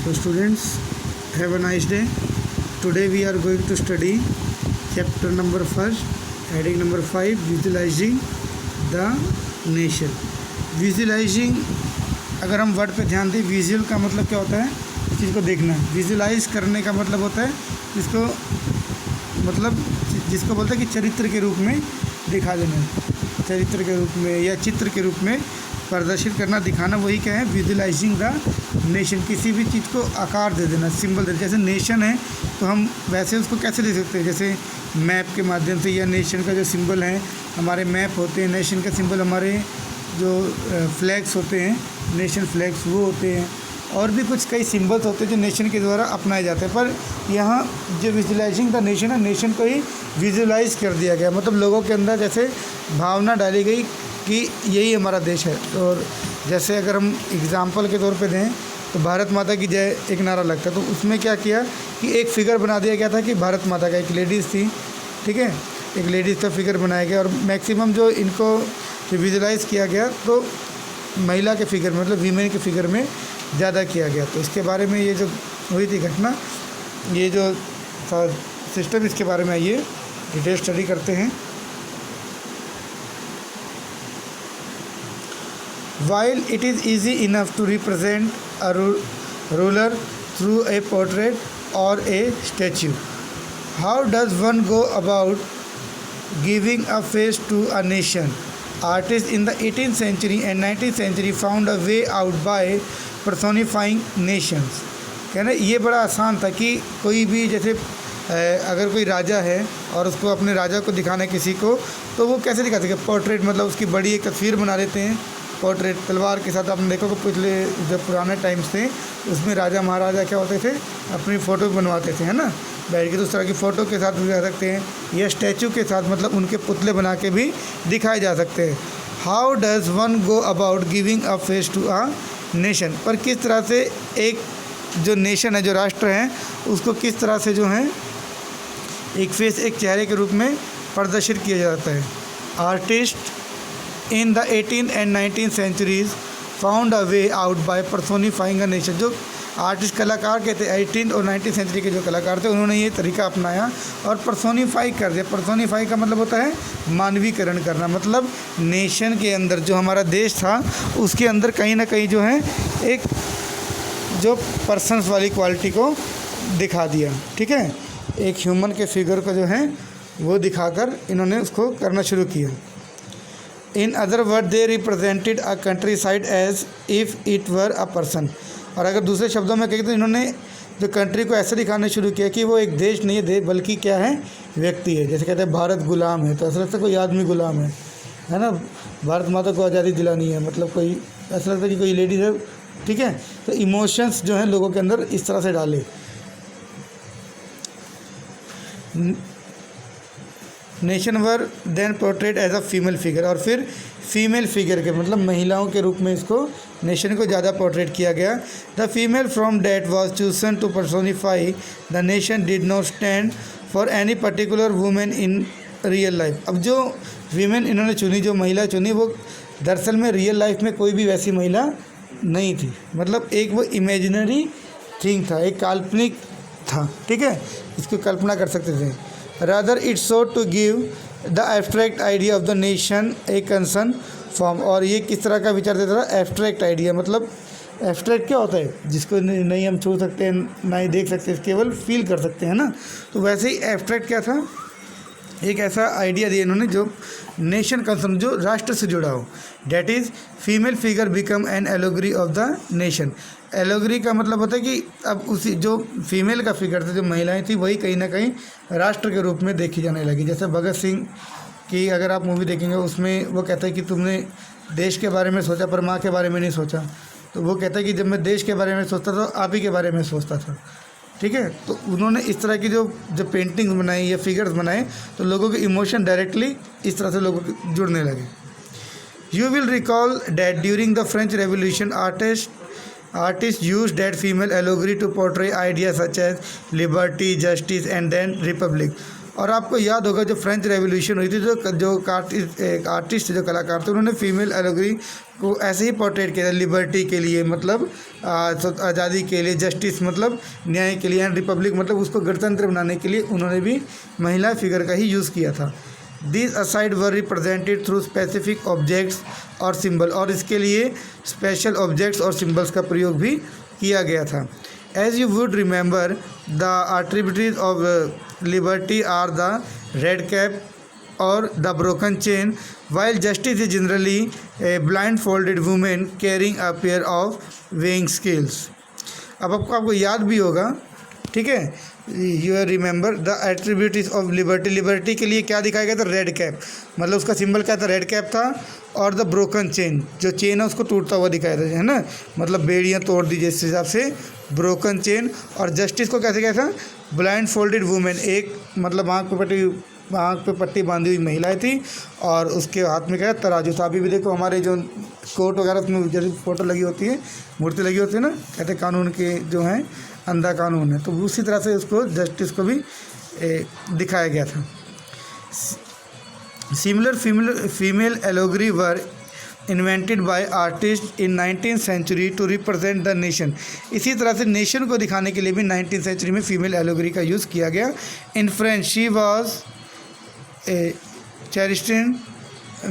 So students, have a nice day. Today we are going to study chapter number 1, heading number 5, visualizing the nation. Visualizing, अगर हम word पे ध्यान दें, visual का मतलब क्या होता है? इस चीज़ को देखना है। विजुलाइज करने का मतलब होता है इसको जिसको बोलते हैं कि चरित्र के रूप में दिखा देना, चरित्र के रूप में या चित्र के रूप में प्रदर्शित करना, दिखाना, वही क्या है? Visualising the nation. किसी भी चीज़ को आकार दे देना, सिंबल दे देना। जैसे नेशन है तो हम वैसे उसको कैसे दे सकते हैं? जैसे मैप के माध्यम से, या नेशन का जो सिंबल है, हमारे मैप होते हैं, नेशन का सिंबल हमारे जो फ्लैग्स होते हैं, नेशन फ्लैग्स वो होते हैं, और भी कुछ कई सिंबल्स होते हैं जो नेशन के द्वारा अपनाए जाते हैं। पर यहाँ जो विजुलाइजिंग द नेशन है, नेशन को ही विजुलाइज कर दिया गया, मतलब लोगों के अंदर जैसे भावना डाली गई कि यही हमारा देश है। और जैसे अगर हम एग्ज़ाम्पल के तौर पे दें तो भारत माता की जय एक नारा लगता है, तो उसमें क्या किया कि एक फ़िगर बना दिया गया था कि भारत माता का, एक लेडीज़ थी, ठीक है, एक लेडीज़ का फिगर बनाया गया। और मैक्सिमम जो इनको विजुलाइज़ किया गया तो महिला के फिगर में, मतलब वीमेन के फिगर में ज़्यादा किया गया। तो इसके बारे में ये जो हुई थी घटना, ये जो सिस्टम, इसके बारे में आइए डिटेल स्टडी करते हैं। While it is easy enough to represent a ruler through a portrait or a statue, how does one go about giving a face to a nation? Artists in the 18th century and 19th century found a way out by personifying nations. कहना ये बड़ा आसान था कि कोई भी, जैसे अगर कोई राजा है और उसको अपने राजा को दिखाना है किसी को, तो वो कैसे दिखा सके? पोर्ट्रेट, मतलब उसकी बड़ी एक तस्वीर बना लेते हैं, पोर्ट्रेट तलवार के साथ। आपने देखो कि पिछले जब पुराने टाइम्स थे उसमें राजा महाराजा क्या होते थे, अपनी फ़ोटो बनवाते थे, है ना, बैठ के। तो उस तरह की फ़ोटो के साथ भी दिखा सकते हैं, या स्टैचू के साथ, मतलब उनके पुतले बना के भी दिखाए जा सकते हैं। How does one go about giving a face to a nation? पर किस तरह से एक जो नेशन है, जो राष्ट्र है, उसको किस तरह से जो है एक फेस, एक चेहरे के रूप में प्रदर्शित किया जाता है। Artist in the 18th and 19th centuries found a way out by personifying a nation. जो आर्टिस्ट कलाकार के थे 18th और 19th सेंचुरी के जो कलाकार थे, उन्होंने ये तरीका अपनाया और पर्सोनीफाई कर दिया। पर्सोनीफाई का मतलब होता है मानवीकरण करना, मतलब नेशन के अंदर जो हमारा देश था उसके अंदर कहीं ना कहीं जो है एक जो पर्सन्स वाली क्वालिटी को दिखा दिया, ठीक है, एक ह्यूमन के फिगर को जो है वो दिखाकर इन्होंने उसको करना शुरू किया। In other word they represented a country side as if it were a person. और अगर दूसरे शब्दों में कहें तो इन्होंने जो कंट्री को ऐसे दिखाना शुरू किया कि वो एक देश नहीं है, बल्कि क्या है, व्यक्ति है। जैसे कहते हैं भारत गुलाम है, तो ऐसा लगता है कोई आदमी गुलाम है ना। भारत माता को आज़ादी दिलानी है, मतलब कोई ऐसा लगता है कि कोई लेडीज़ है, ठीक है। तो इमोशंस जो हैं लोगों के अंदर इस तरह से डाले। Nation were then portrait as a female figure, और फिर फीमेल फिगर के, मतलब महिलाओं के रूप में इसको, नेशन को ज़्यादा पोर्ट्रेट किया गया। The female from that was chosen to personify the nation did not stand for any particular women in real life. अब जो वीमेन इन्होंने चुनी, जो महिला चुनी, वो दरअसल में रियल लाइफ में कोई भी वैसी महिला नहीं थी, मतलब एक वो इमेजिनरी थिंग था, एक काल्पनिक था, ठीक है, इसकी कल्पना कर सकते थे। Rather it sought to give the abstract idea of the nation a concern form। और ये किस तरह का विचार देता था? एब्स्ट्रैक्ट आइडिया, मतलब एब्स्ट्रैक्ट क्या होता है? जिसको नहीं हम छू सकते हैं, ना ही देख सकते, केवल फील कर सकते हैं ना। तो वैसे ही एब्स्ट्रैक्ट क्या था? एक ऐसा आइडिया दिया इन्होंने जो नेशन कंसर्न, जो राष्ट्र से जुड़ा हो। That is female figure become an allegory of the nation. Allegory का मतलब होता है कि अब उसी जो फीमेल का फिगर था, जो महिलाएं थी, वही कहीं ना कहीं राष्ट्र के रूप में देखी जाने लगी। जैसे भगत सिंह की अगर आप मूवी देखेंगे, उसमें वो कहता है कि तुमने देश के बारे में सोचा पर माँ के बारे में नहीं सोचा। तो वो कहता है कि जब मैं देश के बारे में सोचता था तो आप ही के बारे में सोचता था, ठीक है। तो उन्होंने इस तरह की जो पेंटिंग्स बनाई या फिगर्स बनाए, तो लोगों के इमोशन डायरेक्टली इस तरह से लोगों के जुड़ने लगे। You will recall that during the French revolution artists used that female allegory to portray ideas such as liberty, justice and then republic। और आपको याद होगा जब फ्रेंच रेवोल्यूशन हुई थी, जो आर्टिस्ट जो कलाकार थे, उन्होंने फीमेल एलोगरी को ऐसे ही पोर्ट्रेट किया था, लिबर्टी के लिए मतलब आज़ादी के लिए, जस्टिस मतलब न्याय के लिए, एंड रिपब्लिक मतलब उसको गणतंत्र बनाने के लिए उन्होंने भी महिला फिगर का ही यूज़ किया था। This aside were represented through specific objects और सिंबल, और इसके लिए स्पेशल ऑब्जेक्ट्स और सिंबल्स का प्रयोग भी किया गया था। As you would remember the attributes of liberty are the red cap और the broken chain, while justice is generally a blindfolded woman carrying a pair of weighing scales। अब आपको याद भी होगा, ठीक है, you remember the attributes of liberty, liberty के लिए क्या दिखाया गया था, रेड कैप, मतलब उसका सिंबल क्या था, रेड कैप था, और द ब्रोकन चेन, जो चेन है उसको टूटता हुआ दिखाया था, है ना, मतलब बेड़ियाँ तोड़ दी जिस हिसाब से, ब्रोकन चेन। और जस्टिस को कैसे क्या था, ब्लाइंड फोल्डेड वुमेन, एक मतलब आँख पे पट्टी बांधी हुई महिलाएं थी, और उसके हाथ में क्या है, तराजू था। अभी भी देखो हमारे जो कोर्ट वगैरह उसमें जैसे फ़ोटो लगी होती है, मूर्ति लगी होती है ना, कहते हैं कानून के जो हैं अंधा कानून है, तो उसी तरह से उसको जस्टिस को भी दिखाया गया था। Similar female allegory were invented by artist in 19th century to represent the nation. इसी तरह से नेशन को दिखाने के लिए भी 19th सेंचुरी में फीमेल एलोगरी का यूज़ किया गया। In French she was christened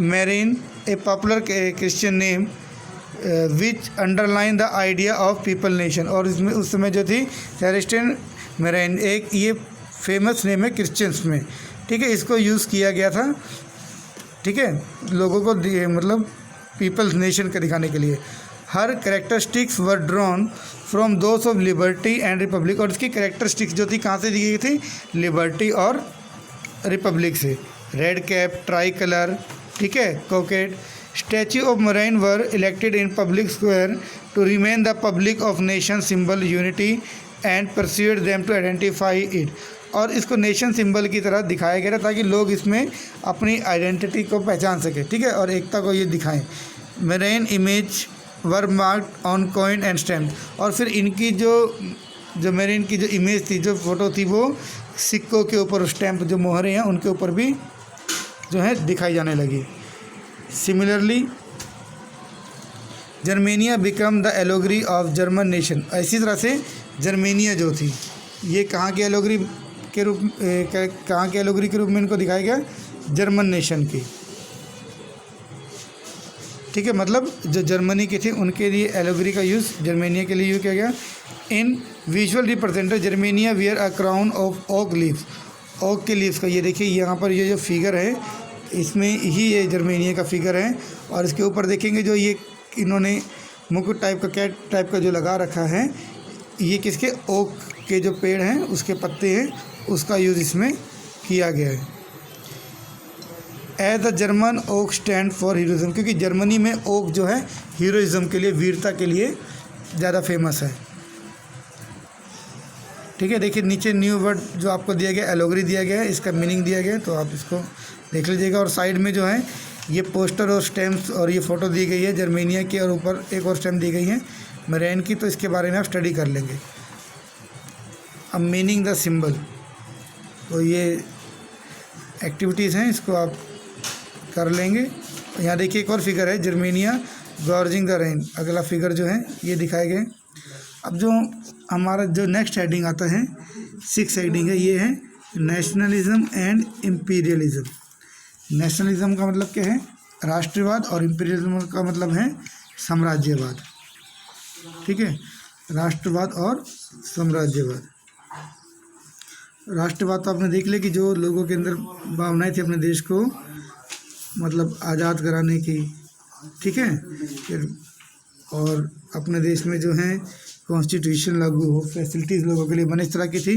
Marianne, a popular Christian name which underline the idea of people nation. और इसमें उस समय जो थी चेरिस्टिन मेरिन, एक ये फेमस नेम है क्रिश्चियंस में, ठीक है, इसको यूज़ किया गया था, ठीक है, लोगों को मतलब पीपल्स नेशन का दिखाने के लिए। Her characteristics were drawn from those of liberty and republic, और इसकी करेक्टरिस्टिक्स जो थी कहाँ से दी गई थी, लिबर्टी और रिपब्लिक से। रेड कैप, ट्राई कलर, ठीक है, cockade. Statue of Marianne were elected in public square to remind the public of nation symbol unity and pursued them to identify it. और इसको नेशन सिंबल की तरह दिखाया गया था ताकि लोग इसमें अपनी आइडेंटिटी को पहचान सकें, ठीक है, और एकता को ये दिखाएं। Marine image were marked on coin and stamp, और फिर इनकी जो मरीन की जो इमेज थी, जो फ़ोटो थी, वो सिक्कों के ऊपर, स्टैम्प जो मोहरे हैं उनके ऊपर भी जो है दिखाई जाने लगी। Similarly Germania become the allegory of German nation. इसी तरह से जर्मेनिया जो थी ये कहाँ के एलोगरी के रूप में इनको दिखाया गया, जर्मन नेशन की, ठीक है, मतलब जो जर्मनी की थी उनके लिए एलोगरी का यूज़ जर्मेनिया के लिए यूज़ किया गया। In visual represented Germania wear a crown of oak leaves, oak के लीव्स का, ये देखिए यहाँ पर ये जो फिगर है इसमें ही ये जर्मेनिया का फिगर है, और इसके ऊपर देखेंगे जो ये इन्होंने मुकुट टाइप का, कैट टाइप का जो लगा रखा है, ये किसके, ओक के जो पेड़ हैं उसके पत्ते हैं, उसका यूज़ इसमें किया गया है। As the German oak stand for heroism, क्योंकि जर्मनी में ओक जो है हीरोइज्म के लिए, वीरता के लिए ज़्यादा फेमस है, ठीक है। देखिए नीचे न्यू वर्ड जो आपको दिया गया, एलोगरी दिया गया है, इसका मीनिंग दिया गया है, तो आप इसको देख लीजिएगा। और साइड में जो है ये पोस्टर और स्टैम्प्स और ये फ़ोटो दी गई है जर्मेनिया की, और ऊपर एक और स्टैम्प दी गई है मरीन की, तो इसके बारे में आप स्टडी कर लेंगे। अब मीनिंग द सिंबल, तो ये एक्टिविटीज़ हैं, इसको आप कर लेंगे। यहाँ देखिए एक और फिगर है, जर्मेनिया गॉर्जिंग द रेन, अगला फिगर जो है ये दिखाए गए। अब जो हमारा जो नेक्स्ट हेडिंग आता है, 6 हेडिंग है, ये है नेशनलिज्म एंड इम्पीरियलिज्म। नेशनलिज्म का मतलब क्या है, राष्ट्रवाद, और इम्पीरियलिज्म का मतलब है साम्राज्यवाद, ठीक है, राष्ट्रवाद और साम्राज्यवाद। राष्ट्रवाद तो आपने देख लिया कि जो लोगों के अंदर भावनाएं थी अपने देश को मतलब आज़ाद कराने की, ठीक है, फिर और अपने देश में जो है कॉन्स्टिट्यूशन लागू हो, फैसिलिटीज़ लोगों के लिए बने, इस तरह की थी।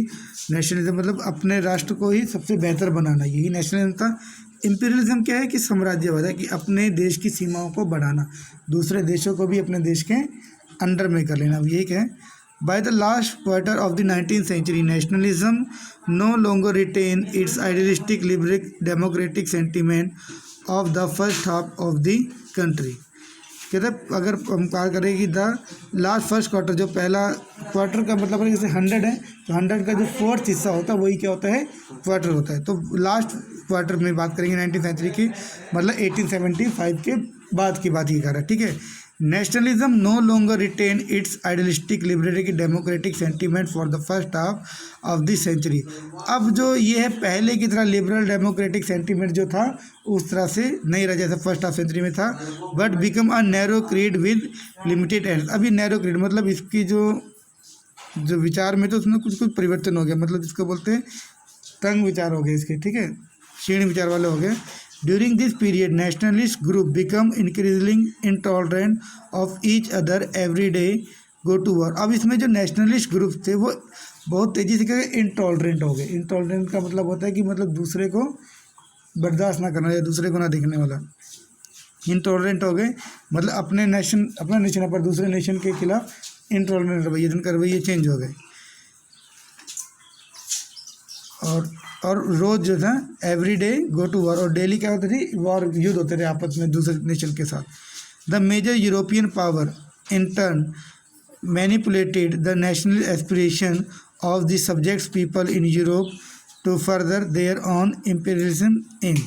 नेशनलिज्म मतलब अपने राष्ट्र को ही सबसे बेहतर बनाना, यही नेशनलिज्म था। इम्पीरियलिज्म क्या है कि साम्राज्यवाद है, कि अपने देश की सीमाओं को बढ़ाना, दूसरे देशों को भी अपने देश के अंडर में कर लेना, ये क्या है। By the last quarter of the 19th century, nationalism no longer retained its idealistic liberal democratic sentiment of the first half of the country। कहते अगर हम कहा करें कि द लास्ट फर्स्ट क्वार्टर, जो पहला क्वार्टर का मतलब है जैसे 100 है, तो 100 का जो फोर्थ हिस्सा होता है वही क्या होता है, क्वार्टर होता है। तो लास्ट क्वार्टर में बात करेंगे 19th सेंचुरी की, मतलब 1875 के बाद की बात ये कर रहा है, ठीक है। Nationalism no longer retain its idealistic liberal democratic sentiment for the first half of this century. अब जो ये है पहले की तरह लिबरल डेमोक्रेटिक सेंटीमेंट जो था उस तरह से नहीं रहा जैसे फर्स्ट हाफ सेंचुरी में था, but become a narrow creed with limited and. अभी नैरो क्रीड मतलब इसकी जो विचार में तो उसमें कुछ कुछ परिवर्तन हो गया, मतलब जिसको बोलते हैं तंग विचार हो गए इसके, ठीक है, क्षीण विचार वाले हो गए। During this period nationalist group become increasing intolerant of each other every day go to war. अब इसमें जो नेशनलिस्ट ग्रुप थे वो बहुत तेज़ी से क्या इंटॉलरेंट हो गए। इंटॉलरेंट का मतलब होता है कि मतलब दूसरे को बर्दाश्त ना करना या दूसरे को ना देखने वाला। इंटॉलरेंट हो गए मतलब अपना नेशन पर दूसरे नेशन के खिलाफ इंटॉलरेंट रवैये, जिनका रवैये चेंज हो गए। और रोज़ जो था every day go to war, और डेली क्या होती थी वॉर, युद्ध होते थे आपस में दूसरे नेशन के साथ। The major European power in turn manipulated the national aspiration of the subjects people in Europe to further their own imperialism in.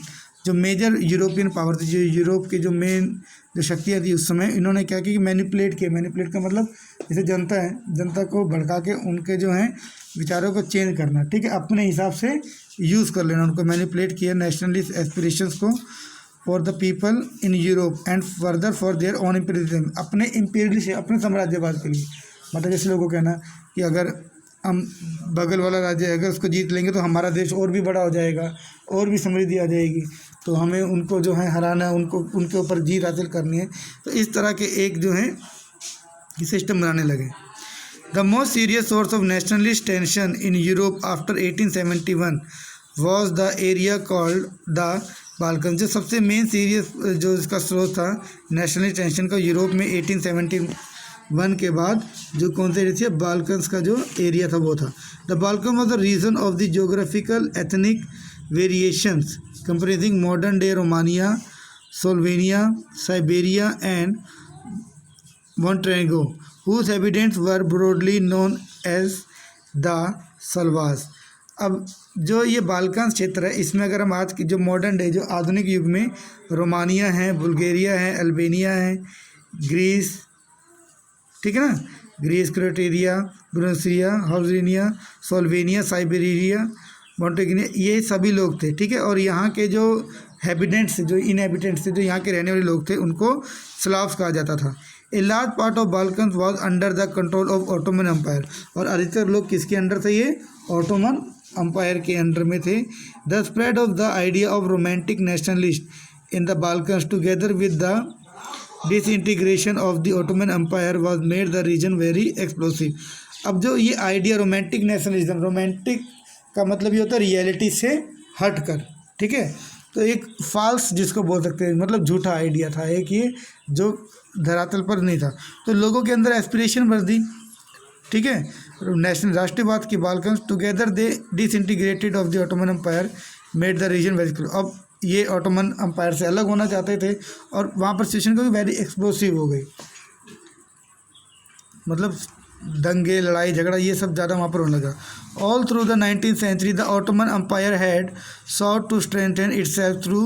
जो मेजर यूरोपियन पावर थी, जो यूरोप के जो मेन जो शक्तियाँ थी उस समय, इन्होंने क्या किया कि मैनिपुलेट किया। मैनिपुलेट का मतलब जैसे जनता है, जनता को भड़का के उनके जो हैं विचारों को चेंज करना, ठीक है, अपने हिसाब से यूज़ कर लेना, उनको मैनिपुलेट किया नेशनलिस्ट एस्पिरेशंस को for the people in Europe and further for their own imperialism, अपने इम्पीरियलिस्ट अपने साम्राज्यवाद के लिए। मतलब जैसे लोगों को कहना कि अगर हम बगल वाला राज्य अगर उसको जीत लेंगे तो हमारा देश और भी बड़ा हो जाएगा, और भी समृद्धि आ जाएगी, तो हमें उनको जो है हराना है, उनको उनके ऊपर जीत हासिल करनी है। तो इस तरह के एक जो है सिस्टम बनाने लगे। The most serious source of nationalist tension in Europe after 1871 was the area called the Balkan. जो सबसे मेन सीरियस जो इसका स्रोत था नेशनलिस्ट टेंशन का यूरोप में 1871 के बाद, जो कौन से एरिया, बाल्कन्स का जो एरिया था वो था। The Balkan was the region of the geographical ethnic variations comprising modern day Romania, Slovenia, Siberia and Montenegro, whose inhabitants were broadly known as the Slavs। अब जो ये बाल्कन क्षेत्र है, इसमें अगर हम आज की जो मॉडर्न डे जो आधुनिक युग में रोमानिया है, बुल्गारिया है, अल्बानिया है, ग्रीस, ठीक है ना, ग्रीस, क्रोएशिया, बुल्गारिया, हर्जेनिया, स्लोवेनिया, साइबेरिया, मॉन्टेनिग्रो, ये सभी लोग थे, ठीक है। और यहाँ के जो हैबिटेंट्स, जो इनहेबिटेंट्स थे, जो यहाँ के रहने वाले लोग थे, उनको स्लाव्स कहा जाता था। A large part of Balkan was under the control of Ottoman empire. और अधिकतर लोग किसके अंडर थे, ये ऑटोमन अम्पायर के अंडर में थे। The spread of the idea of romantic nationalist in the Balkans together with the disintegration of the Ottoman empire was made the region very explosive. अब जो ये आइडिया रोमांटिक नेशनलिज्म, रोमांटिक का मतलब ये होता है रियलिटी से हट कर, ठीक है, तो एक फॉल्स जिसको बोल सकते हैं, मतलब झूठा आइडिया था एक, ये जो धरातल पर नहीं था। तो लोगों के अंदर एस्पिरेशन बढ़ दी, ठीक है, नेशनल राष्ट्रवाद की Balkan together they disintegrated of the Ottoman empire made the region very close. अब ये ऑटोमन अम्पायर से अलग होना चाहते थे और वहाँ पर सिचुएशन को वेरी एक्सप्लोसिव हो गई, मतलब दंगे, लड़ाई झगड़ा, ये सब ज़्यादा वहाँ पर होने लगा। All through the 19th century the Ottoman empire had sought to strengthen itself through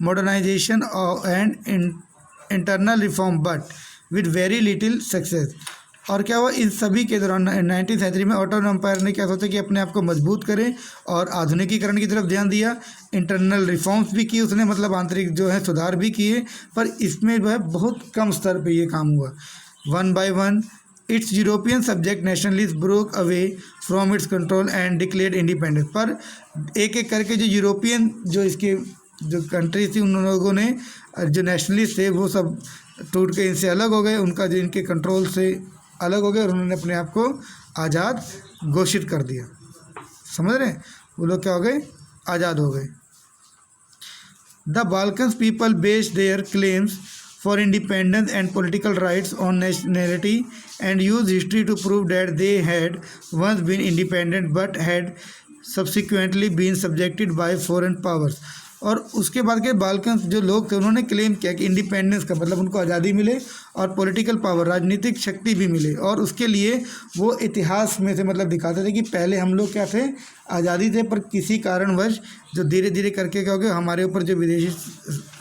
modernisation and internal reform but with very little success. और क्या हुआ इन सभी के दौरान 19th सेंचुरी में ऑटोमन अम्पायर ने क्या सोचा कि अपने आप को मजबूत करें और आधुनिकीकरण की तरफ ध्यान दिया। इंटरनल रिफॉर्म्स भी किए उसने, मतलब आंतरिक जो है सुधार भी किए, पर इसमें जो है बहुत कम स्तर पे ये काम हुआ। One by one it's European subject nationalist broke away from its control and declared independence. पर एक एक करके जो यूरोपियन जो इसके जो कंट्री थी, उन लोगों ने जो नेशनलिस्ट थे वो सब टूट के इनसे अलग हो गए, उनका जो इनके कंट्रोल से अलग हो गए और उन्होंने अपने आप को आज़ाद घोषित कर दिया। समझ रहे हैं, वो लोग क्या हो गए, आज़ाद हो गए। The Balkans people based there claims for independence and political rights on nationality and used history to prove that they had once been independent but had subsequently been subjected by foreign powers। और उसके बाद के Balkans जो लोग थे उन्होंने claim किया कि इंडिपेंडेंस का मतलब उनको आज़ादी मिले और पॉलिटिकल पावर, राजनीतिक शक्ति भी मिले, और उसके लिए वो इतिहास में से मतलब दिखाते थे कि पहले हम लोग क्या थे, आज़ादी थे, पर किसी कारणवश जो धीरे धीरे करके क्या हो गया, हमारे ऊपर जो विदेशी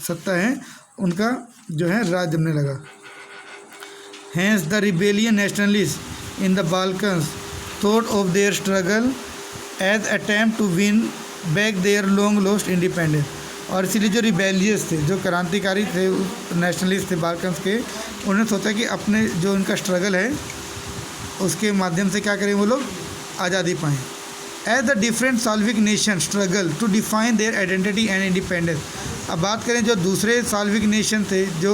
सत्ता है उनका जो है राज जमने लगा। Hence the rebellion nationalists in the Balkans thought of their struggle as attempt to win back their long lost independence। और इसीलिए जो रिबेलियस थे, जो क्रांतिकारी थे, नेशनलिस्ट थे बाल्कन्स के, उन्होंने सोचा कि अपने जो उनका स्ट्रगल है उसके माध्यम से क्या करें वो लोग आज़ादी पाएँ। As the different Slavic nation struggle to define their identity and independence. अब बात करें जो दूसरे साल्विक नेशन थे जो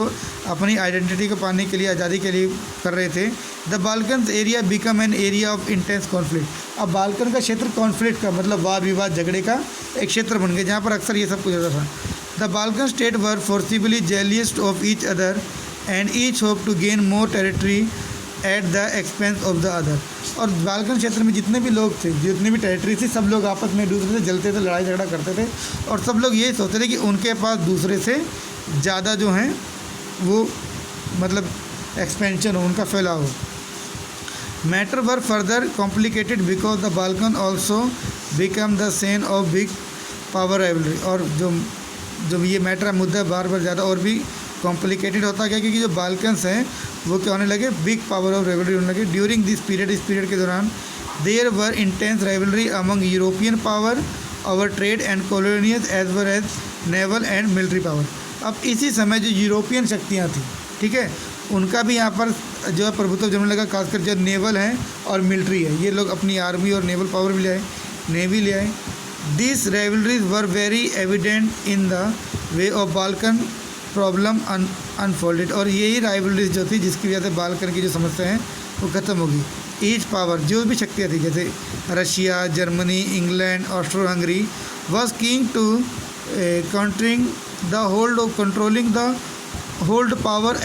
अपनी आइडेंटिटी को पाने के लिए, आज़ादी के लिए कर रहे थे। The Balkans area become an area of intense conflict. अब बाल्कन का क्षेत्र कॉन्फ्लिक्ट का मतलब वाद विवाद, झगड़े का एक क्षेत्र बन गया जहाँ पर अक्सर ये सब कुछ होता था। The Balkan state were forcibly jealous of each other and each hope to gain more territory at the expense of the other. और बाल्कन क्षेत्र में जितने भी लोग थे, जितनी भी टेरिटरी थी, सब लोग आपस में एक दूसरे से जलते थे, लड़ाई झगड़ा करते थे, और सब लोग ये सोचते थे कि उनके पास दूसरे से ज़्यादा जो हैं वो मतलब एक्सपेंशन हो, उनका फैलाव हो। Matter were further complicated because the Balkan also become the Sen of big power rivalry. और जो ये मैटर मुद्दा बार बार ज़्यादा और भी कॉम्प्लिकेटेड होता गया क्योंकि जो बाल्कन्स हैं वो क्या होने लगे, बिग पावर ऑफ राइवलरी होने लगे। ड्यूरिंग दिस पीरियड, इस पीरियड के दौरान there were intense rivalry among European power over trade and colonials as well as naval and military power. अब इसी समय जो यूरोपियन शक्तियाँ थी, ठीक है, उनका भी यहाँ पर जो है प्रभुत्व जमने लगा, खासकर जो नेवल है और मिलिट्री है, ये लोग अपनी आर्मी और नेवल पावर भी ले आए, नेवी ले आए। This rivalries were very evident in the way of Balkan problem unfolded. और यही राइवलरीज जो थी जिसकी वजह से बाल्कन की जो समस्या है वो ख़त्म होगी। ईच पावर, जो भी शक्तियाँ थी जैसे Russia, Germany, England, Austro Hungary, was keying to countering the hold of controlling the hold power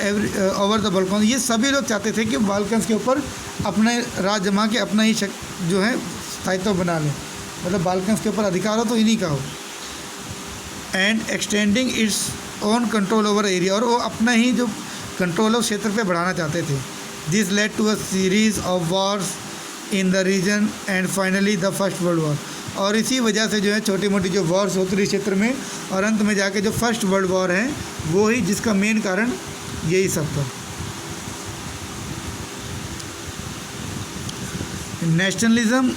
over the Balkan. ये सभी लोग चाहते थे कि बाल्कन्स के ऊपर अपने राज जमा के अपना ही जो है स्थायित्व बना लें, मतलब बाल्कन्स के ऊपर अधिकार हो तो इन्हीं का हो। And extending its own control over area, और वो अपना ही जो कंट्रोल है उस क्षेत्र पे बढ़ाना चाहते थे। This led to a series of wars in the region and finally the first world war. और इसी वजह से जो है छोटी मोटी जो वॉर्स होती रही क्षेत्र में, और अंत में जाके जो फर्स्ट वर्ल्ड वॉर है वो ही जिसका मेन कारण यही सब था। Nationalism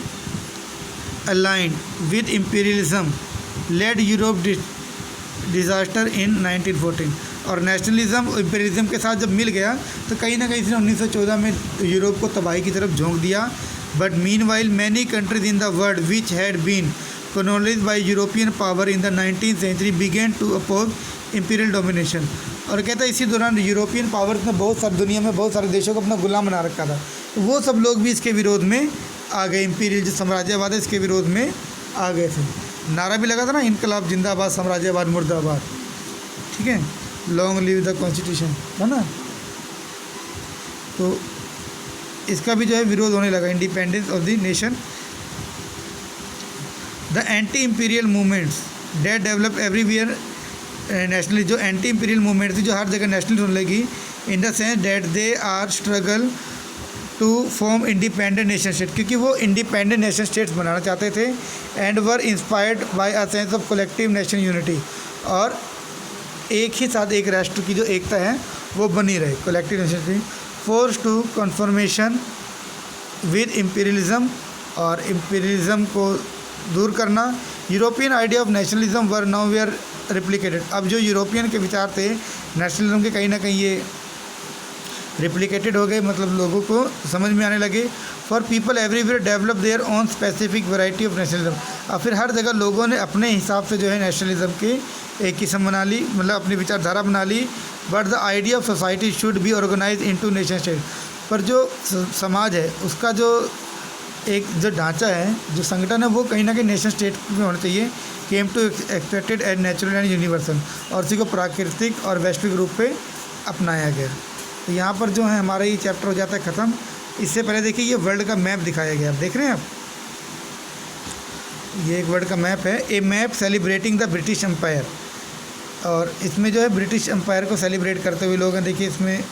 aligned with imperialism led Europe disaster in 1914। और नेशनलिज्म इम्पीरियलिज्म के साथ जब मिल गया तो कहीं ना कहीं इसने 1914 में यूरोप को तबाही की तरफ झोंक दिया। But meanwhile many countries in the world which had been colonized by European power in the 19th century began to oppose imperial domination. और कहता है इसी दौरान यूरोपियन पावर ने बहुत सारी दुनिया में बहुत सारे देशों को अपना गुलाम बना रखा था, तो वो सब लोग भी इसके विरोध में आ गए। इम्पीरियल जो साम्राज्यवाद है इसके विरोध में आ गए थे। नारा भी लगा था ना, इनकलाब जिंदाबाद, साम्राज्यवाद मुर्दाबाद, ठीक है, लॉन्ग लिव द कॉन्स्टिट्यूशन, है ना। तो इसका भी जो है विरोध होने लगा, independence of the nation. The anti imperial movements that develop everywhere nationally, जो एंटी इम्पीरियल मूवमेंट थी जो हर जगह नेशनल होने लगी, in the sense that they are struggle to form independent nation state, क्योंकि वो इंडिपेंडेंट नेशन स्टेट्स बनाना चाहते थे। And were inspired by a sense of collective nation unity, और एक ही साथ एक राष्ट्र की जो एकता है वो बनी रहे, collective nation. Force to confirmation with imperialism, और इम्पीरियलिज्म को दूर करना। European idea of nationalism were now where replicated. अब जो यूरोपियन के विचार थे नेशनलिज्म के कहीं ना कहीं ये रिप्लिकेटेड हो गए, मतलब लोगों को समझ में आने लगे। For people everywhere develop their own specific variety of nationalism. और फिर हर जगह लोगों ने अपने हिसाब से जो है नेशनलिज्म के एक किस्म बना ली, मतलब अपनी विचारधारा बना ली। But the idea of society should be organise into nation state. पर जो समाज है उसका जो एक जो ढांचा है, जो संगठन है, वो कहीं ना कहीं नेशन स्टेट में होना चाहिए। Came to expected and natural and universal, और इसी को प्राकृतिक और वैश्विक रूप पे अपनाया गया। तो यहाँ पर जो है हमारा ये चैप्टर हो जाता है ख़त्म। इससे पहले देखिए ये वर्ल्ड का मैप दिखाया गया, आप देख रहे हैं आप, ये एक वर्ल्ड का मैप है, a map celebrating the British empire. और इसमें जो है ब्रिटिश एम्पायर को सेलिब्रेट करते हुए लोग हैं। देखिए इसमें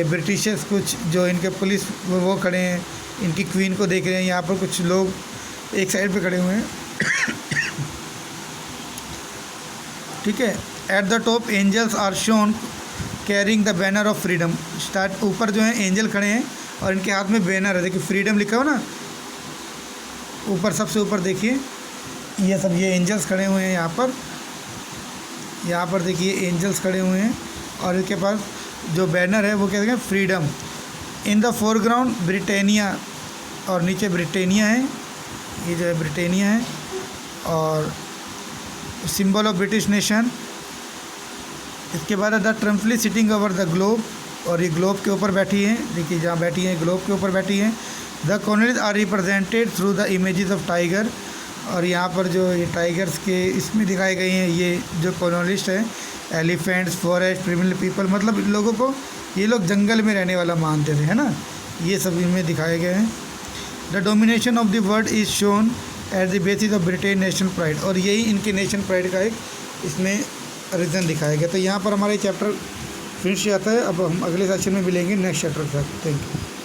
ब्रिटिशर्स कुछ जो इनके पुलिस वो खड़े हैं, इनकी क्वीन को देख रहे हैं। यहाँ पर कुछ लोग एक साइड पे खड़े हुए हैं, ठीक है। At the top angels are shown carrying the banner of freedom. Start ऊपर जो है एंजल खड़े हैं और इनके हाथ में बैनर है, देखिए फ्रीडम लिखा हो ना ऊपर, सबसे ऊपर देखिए ये सब ये एंजल्स खड़े हुए हैं यहाँ पर देखिए एंजल्स खड़े हुए हैं और इनके पास जो बैनर है वो कहते हैं freedom. In the foreground Britannia, और नीचे ब्रिटानिया है, ये जो है ब्रिटानिया है और सिंबल ऑफ ब्रिटिश नेशन। इसके बाद the triumphantly sitting over the globe, और ये ग्लोब के ऊपर बैठी हैं, देखिए जहाँ बैठी हैं ग्लोब के ऊपर बैठी हैं। The colonies are represented through the images of tiger, और यहाँ पर जो ये टाइगर्स के इसमें दिखाए गए हैं, ये जो कॉलोनिस्ट हैं, एलिफेंट्स, फॉरेस्ट, प्रिमिटिव पीपल, मतलब इन लोगों को ये लोग जंगल में रहने वाला मानते थे, है ना, ये सब इनमें दिखाए गए हैं। The domination of the world is shown at the basis of Britain national pride, और यही इनके नेशनल प्राइड का एक इसमें रीज़न दिखाया गया। तो यहाँ पर हमारा चैप्टर फिनिश जाता है। अब हम अगले सेशन में मिलेंगे नेक्स्ट चैप्टर के साथ। Thank you.